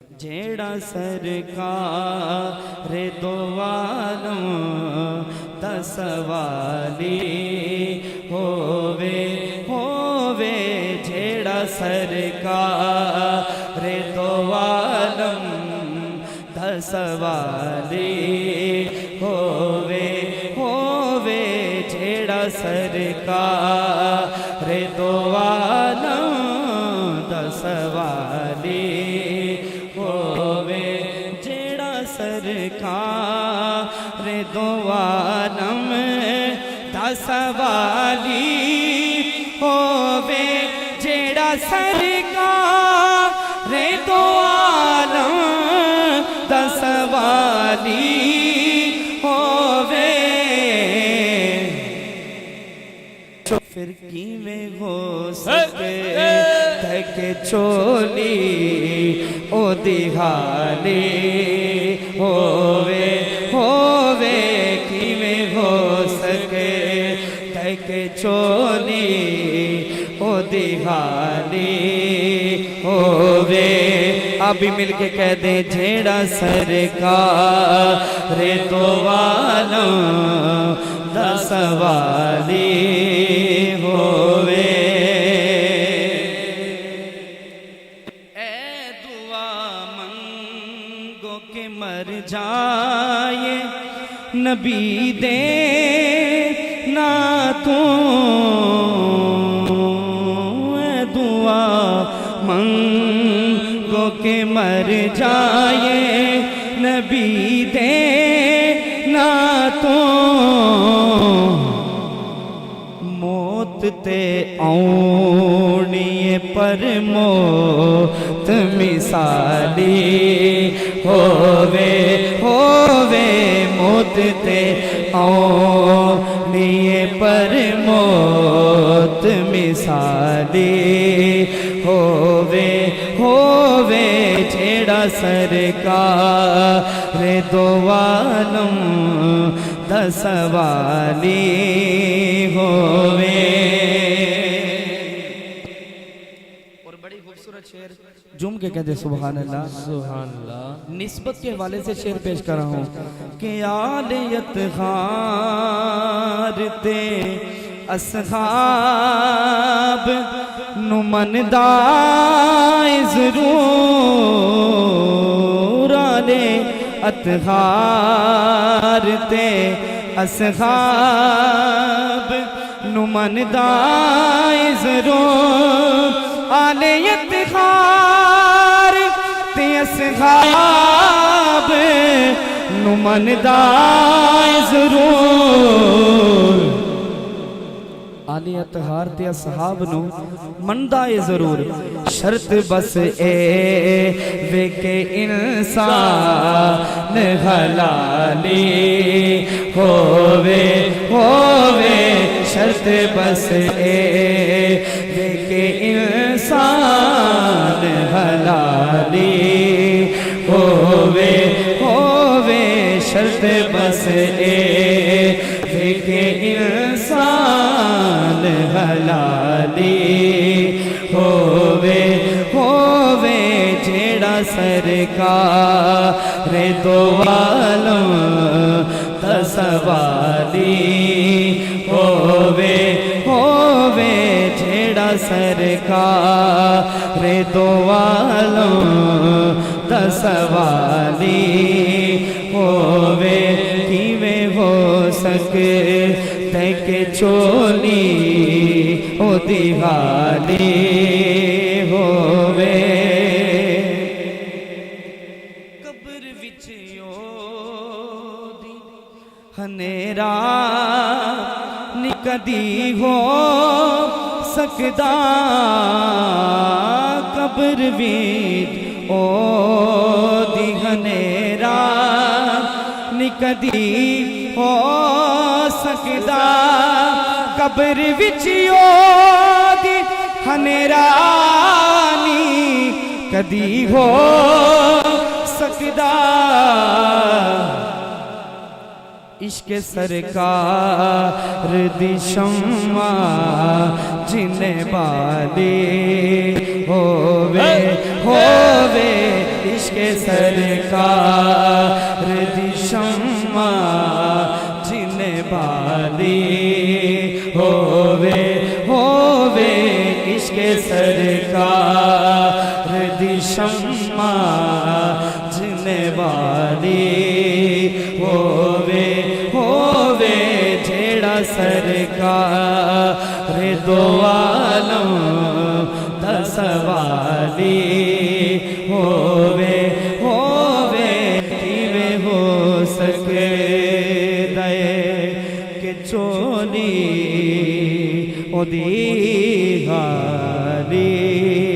جیڑا سرکار دو عالم دا سوالی ہووے جیڑا سرکار دو عالم دا سوالی ہووے جیڑا سرکار دو عالم دا سوالی سرکار دو عالم دا سوالی ہووے جیڑا سرکار دو عالم دا سوالی ہووے پھر کیویں ہو سکے تک چولی او دی حالی ہووے کیویں ہو سکے تک چولی او دی حالی ہووے آپ بھی مل کے کہہ دیں جیڑا سرکار دو عالم دا سوالی ہووے اے دعا منگو کہ مر جائے نبی دے نا تو اے دعا منگو کہ مر جائے نبی دے نا تو موت تے آنی پر موت مثالی ہووے موت تے آنی پر موت مثالی ہووے جیڑا سرکار دو عالم دا سوالی ہووے اور بڑی خوبصورت شعر جم کے کہتے سبحان اللہ سبحان اللہ نسبت کے حوالے سے شعر پیش کر رہا ہوں کہ آل یتغار تے اصحاب نمندائی ضرور آل اطہار تے اصحاب نمندائی ضرور آل اطہار تے اصحاب نمندائی ضرور آل اطہار تے اصحاب نو مندائے ضرور شرط بس اے وے کہ انسان حلالی ہووے شرط بس اے وے کہ انسان حلالی ہووے شرط بس اے وے کہ انسان حلالی ہووے جیڑا سرکار دو عالم دا سوالی ہووے جیڑا سرکار دو عالم دا سوالی ہووے کیویں ہو سکے تک چولی او دی حالی ہووے قبر وچ او دی ہنیرا نکدی ہو سکدا قبر وچ او دی ہنیرا نکدی ہو سکدا قبر وچ او دی ہنیرا نی کدی ہو سکدا عشق سرکار دی شمع جن بالی ہووے عشق عشق سرکار دی شمع جن بالی ہووے عشق سرکار دی شمع جن بالی ہووے جیڑا سرکار دو عالم دا سوالی ہووے کیویں ہو سکے دے کہ چولی او دی حالی